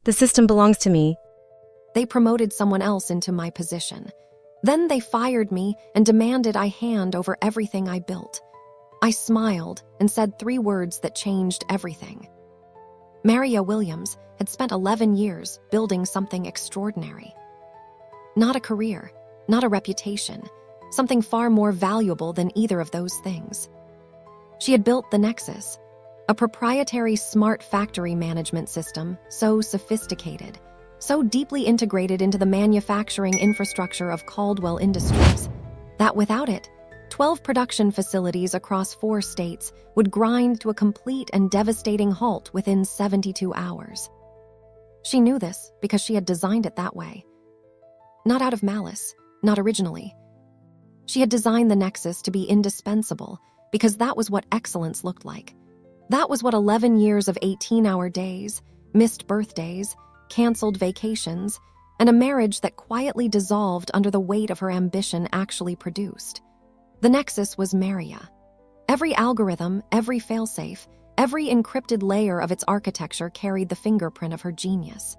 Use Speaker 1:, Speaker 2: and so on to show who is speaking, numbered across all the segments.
Speaker 1: The system belongs to me.
Speaker 2: They promoted someone else into my position. Then they fired me and demanded I hand over everything I built. I smiled and said 3 words that changed everything. Maria Williams had spent 11 years building something extraordinary. Not a career, not a reputation, something far more valuable than either of those things. She had built the Nexus, a proprietary smart factory management system so sophisticated, so deeply integrated into the manufacturing infrastructure of Caldwell Industries, that without it, 12 production facilities across 4 states would grind to a complete and devastating halt within 72 hours. She knew this because she had designed it that way. Not out of malice, not originally. She had designed the Nexus to be indispensable because that was what excellence looked like. That was what 11 years of 18-hour days, missed birthdays, canceled vacations, and a marriage that quietly dissolved under the weight of her ambition actually produced. The Nexus was Maria. Every algorithm, every failsafe, every encrypted layer of its architecture carried the fingerprint of her genius.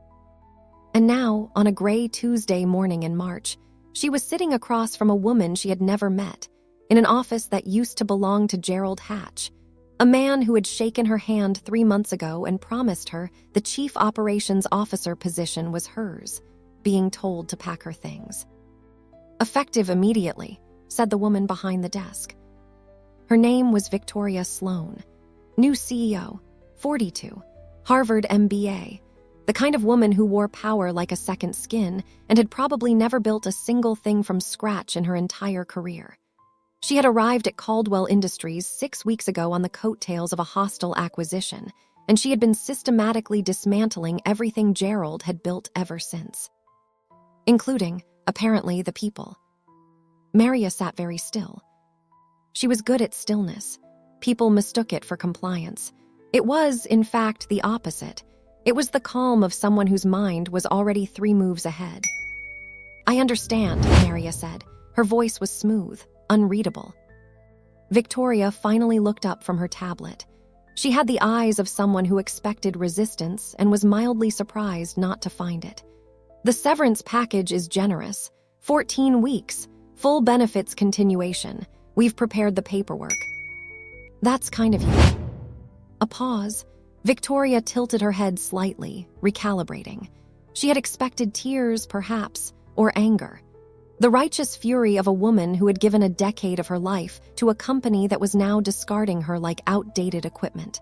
Speaker 2: And now, on a gray Tuesday morning in March, she was sitting across from a woman she had never met, in an office that used to belong to Gerald Hatch, a man who had shaken her hand 3 months ago and promised her the chief operations officer position was hers, being told to pack her things. "Effective immediately," said the woman behind the desk. Her name was Victoria Sloan, new CEO, 42, Harvard MBA, the kind of woman who wore power like a second skin and had probably never built a single thing from scratch in her entire career. She had arrived at Caldwell Industries 6 weeks ago on the coattails of a hostile acquisition, and she had been systematically dismantling everything Gerald had built ever since. Including, apparently, the people. Maria sat very still. She was good at stillness. People mistook it for compliance. It was, in fact, the opposite. It was the calm of someone whose mind was already 3 moves ahead. "I understand," Maria said. Her voice was smooth, unreadable. Victoria finally looked up from her tablet. She had the eyes of someone who expected resistance and was mildly surprised not to find it. "The severance package is generous. 14 weeks, full benefits continuation. We've prepared the paperwork." "That's kind of you." A pause. Victoria tilted her head slightly, recalibrating. She had expected tears, perhaps, or anger. The righteous fury of a woman who had given a decade of her life to a company that was now discarding her like outdated equipment.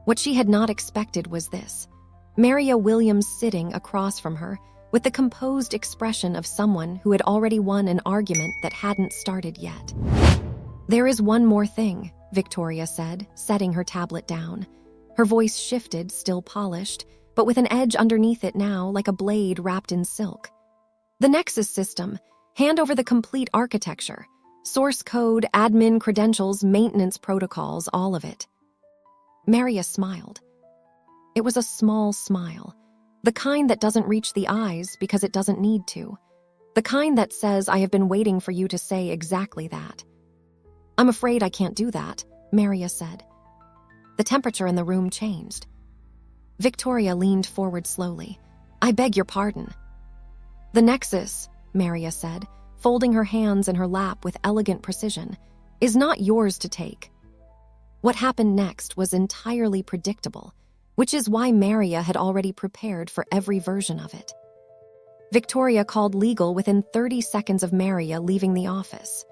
Speaker 2: What she had not expected was this: Maria Williams sitting across from her with the composed expression of someone who had already won an argument that hadn't started yet. "There is one more thing," Victoria said, setting her tablet down. Her voice shifted, still polished, but with an edge underneath it now like a blade wrapped in silk. "The Nexus system, hand over the complete architecture, source code, admin credentials, maintenance protocols, all of it." Maria smiled. It was a small smile, the kind that doesn't reach the eyes because it doesn't need to, the kind that says, "I have been waiting for you to say exactly that." "I'm afraid I can't do that," Maria said. The temperature in the room changed. Victoria leaned forward slowly. "I beg your pardon." "The Nexus," Maria said, folding her hands in her lap with elegant precision, "is not yours to take." What happened next was entirely predictable, which is why Maria had already prepared for every version of it. Victoria called legal within 30 seconds of Maria leaving the office.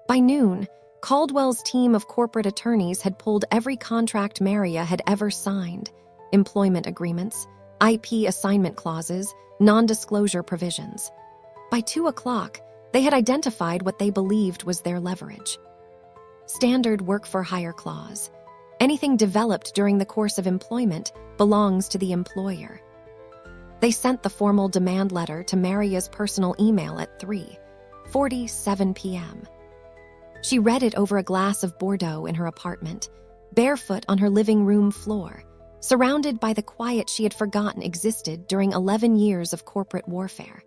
Speaker 2: By noon, Caldwell's team of corporate attorneys had pulled every contract Maria had ever signed: employment agreements, IP assignment clauses, non-disclosure provisions. By 2 o'clock, they had identified what they believed was their leverage. Standard work-for-hire clause. Anything developed during the course of employment belongs to the employer. They sent the formal demand letter to Maria's personal email at 3:47 p.m. She read it over a glass of Bordeaux in her apartment, barefoot on her living room floor, surrounded by the quiet she had forgotten existed during 11 years of corporate warfare.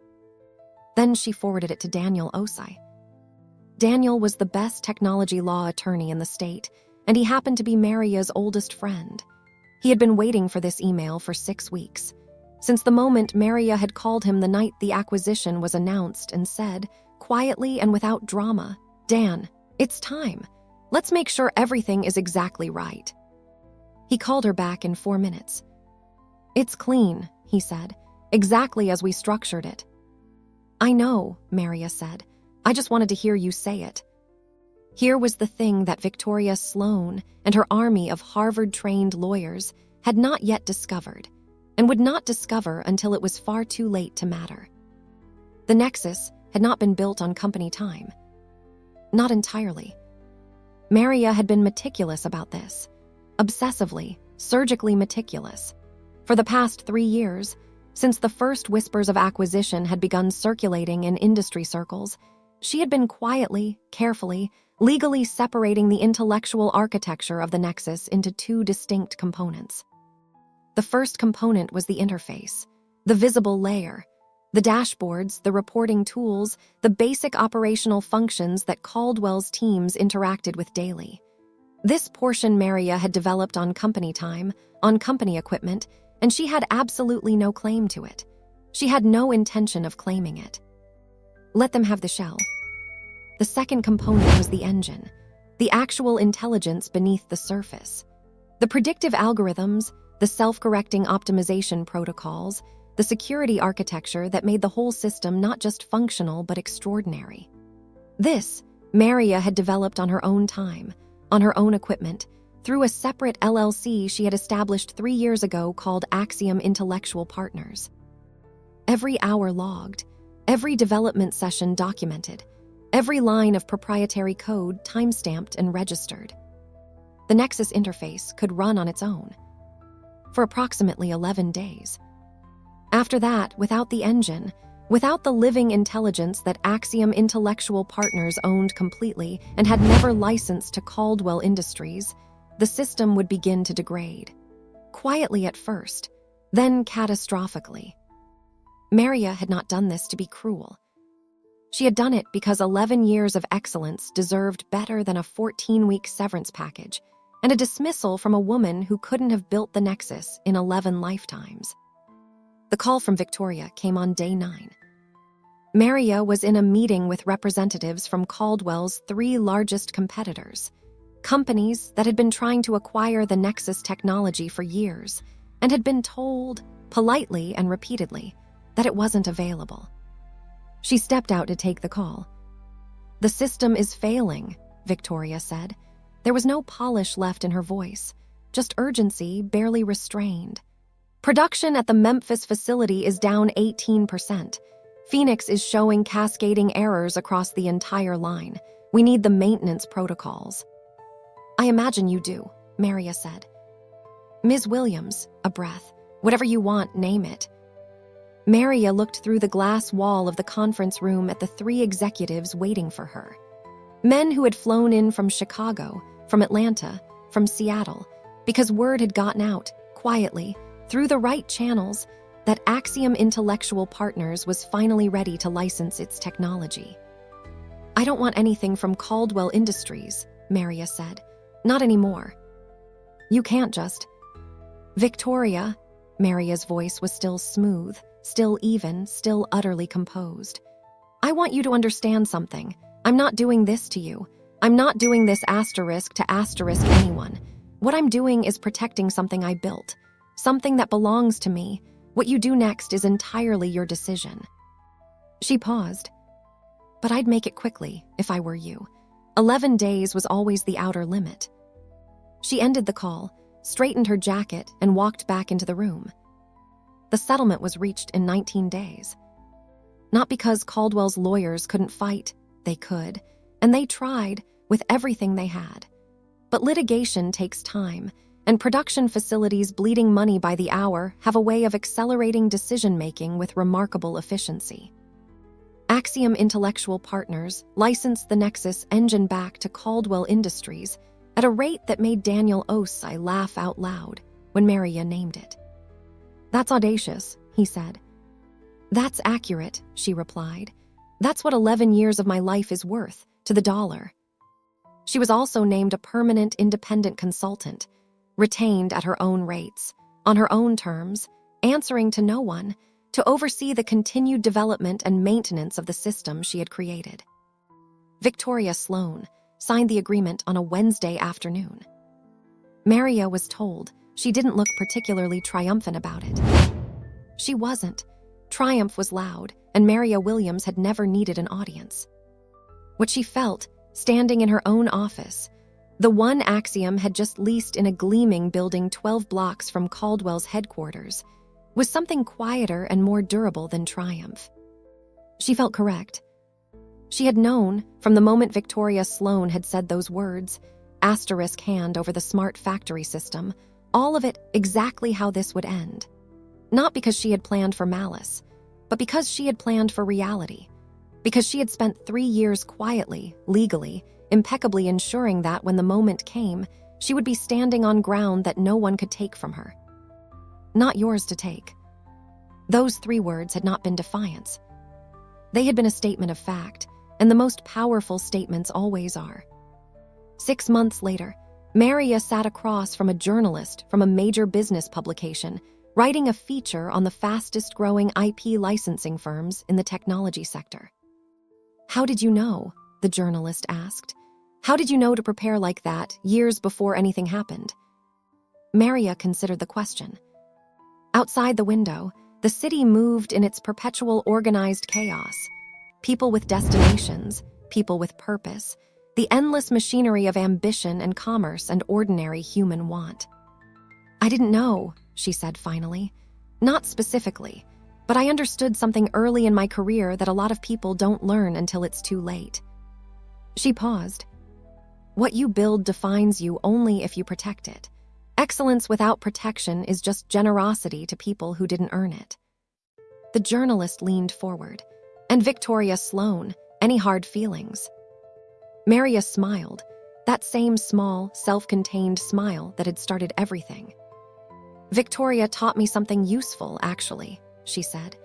Speaker 2: Then she forwarded it to Daniel Osai. Daniel was the best technology law attorney in the state, and he happened to be Maria's oldest friend. He had been waiting for this email for 6 weeks. since the moment Maria had called him the night the acquisition was announced and said, quietly and without drama, "Dan, it's time. Let's make sure everything is exactly right." He called her back in 4 minutes. "It's clean," he said, "exactly as we structured it." "I know," Maria said. "I just wanted to hear you say it." Here was the thing that Victoria Sloan and her army of Harvard-trained lawyers had not yet discovered, and would not discover until it was far too late to matter. The Nexus had not been built on company time. Not entirely. Maria had been meticulous about this. Obsessively, surgically meticulous. For the past 3 years, since the first whispers of acquisition had begun circulating in industry circles, she had been quietly, carefully, legally separating the intellectual architecture of the Nexus into 2 distinct components. The first component was the interface, the visible layer, the dashboards, the reporting tools, the basic operational functions that Caldwell's teams interacted with daily. This portion Maria had developed on company time, on company equipment, and she had absolutely no claim to it. She had no intention of claiming it. Let them have the shell. The second component was the engine, the actual intelligence beneath the surface. The predictive algorithms, the self-correcting optimization protocols, the security architecture that made the whole system not just functional but extraordinary. This, Maria had developed on her own time, on her own equipment, through a separate LLC she had established 3 years ago called Axiom Intellectual Partners. Every hour logged, every development session documented, every line of proprietary code timestamped and registered. The Nexus interface could run on its own for approximately 11 days. After that, without the engine, without the living intelligence that Axiom Intellectual Partners owned completely and had never licensed to Caldwell Industries, the system would begin to degrade. Quietly at first, then catastrophically. Maria had not done this to be cruel. She had done it because 11 years of excellence deserved better than a 14-week severance package and a dismissal from a woman who couldn't have built the Nexus in 11 lifetimes. The call from Victoria came on day 9. Maria was in a meeting with representatives from Caldwell's 3 largest competitors, companies that had been trying to acquire the Nexus technology for years and had been told, politely and repeatedly, that it wasn't available. She stepped out to take the call. "The system is failing," Victoria said. There was no polish left in her voice, just urgency barely restrained. "Production at the Memphis facility is down 18%. Phoenix is showing cascading errors across the entire line. We need the maintenance protocols." "I imagine you do," Maria said. "Ms. Williams," a breath. "Whatever you want, name it." Maria looked through the glass wall of the conference room at the 3 executives waiting for her. Men who had flown in from Chicago, from Atlanta, from Seattle, because word had gotten out, quietly, through the right channels, that Axiom Intellectual Partners was finally ready to license its technology. "I don't want anything from Caldwell Industries," Maria said. "Not anymore." "You can't just—" "Victoria," Maria's voice was still smooth, still even, still utterly composed. "I want you to understand something. I'm not doing this to you. I'm not doing this asterisk to asterisk anyone. What I'm doing is protecting something I built, something that belongs to me. What you do next is entirely your decision." She paused. "But I'd make it quickly, if I were you. 11 days was always the outer limit." She ended the call, straightened her jacket, and walked back into the room. The settlement was reached in 19 days. Not because Caldwell's lawyers couldn't fight, they could, and they tried with everything they had. But litigation takes time, and production facilities bleeding money by the hour have a way of accelerating decision-making with remarkable efficiency. Axiom Intellectual Partners licensed the Nexus engine back to Caldwell Industries at a rate that made Daniel Osei laugh out loud when Maria named it. "That's audacious," he said. "That's accurate," she replied. "That's what 11 years of my life is worth, to the dollar." She was also named a permanent independent consultant, retained at her own rates, on her own terms, answering to no one, to oversee the continued development and maintenance of the system she had created. Victoria Sloan signed the agreement on a Wednesday afternoon. Maria was told she didn't look particularly triumphant about it. She wasn't. Triumph was loud, and Maria Williams had never needed an audience. What she felt, standing in her own office, the one Axiom had just leased in a gleaming building 12 blocks from Caldwell's headquarters, was something quieter and more durable than triumph. She felt correct. She had known, from the moment Victoria Sloan had said those words, asterisk hand over the smart factory system, all of it exactly how this would end. Not because she had planned for malice, but because she had planned for reality. Because she had spent 3 years quietly, legally, impeccably ensuring that when the moment came, she would be standing on ground that no one could take from her. Not yours to take. Those 3 words had not been defiance. They had been a statement of fact, and the most powerful statements always are. 6 months later, Maria sat across from a journalist from a major business publication, writing a feature on the fastest-growing IP licensing firms in the technology sector. "How did you know?" the journalist asked. "How did you know to prepare like that years before anything happened?" Maria considered the question. Outside the window, the city moved in its perpetual organized chaos. People with destinations, people with purpose, the endless machinery of ambition and commerce and ordinary human want. "I didn't know," she said finally. "Not specifically, but I understood something early in my career that a lot of people don't learn until it's too late." She paused. "What you build defines you only if you protect it. Excellence without protection is just generosity to people who didn't earn it." The journalist leaned forward. "And Victoria Sloan, any hard feelings?" Maria smiled, that same small, self-contained smile that had started everything. "Victoria taught me something useful, actually," she said.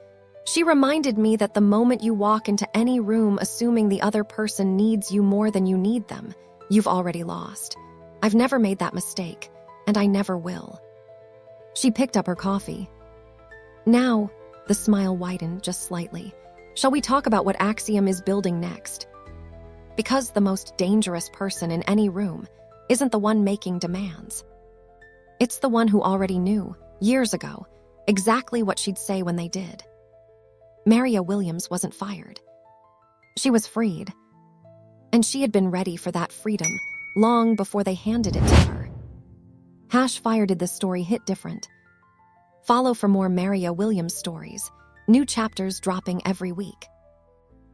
Speaker 2: "She reminded me that the moment you walk into any room assuming the other person needs you more than you need them, you've already lost. I've never made that mistake, and I never will." She picked up her coffee. "Now," the smile widened just slightly, "shall we talk about what Axiom is building next? Because the most dangerous person in any room isn't the one making demands. It's the one who already knew, years ago, exactly what she'd say when they did." Maria Williams wasn't fired. She was freed. And she had been ready for that freedom long before they handed it to her. Fire did this story hit different. Follow for more Maria Williams stories, new chapters dropping every week.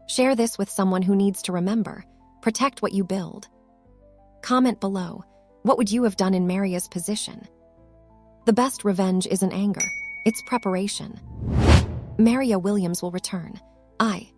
Speaker 2: Share this with someone who needs to remember, protect what you build. Comment below, what would you have done in Maria's position? The best revenge isn't anger, it's preparation. Maria Williams will return. I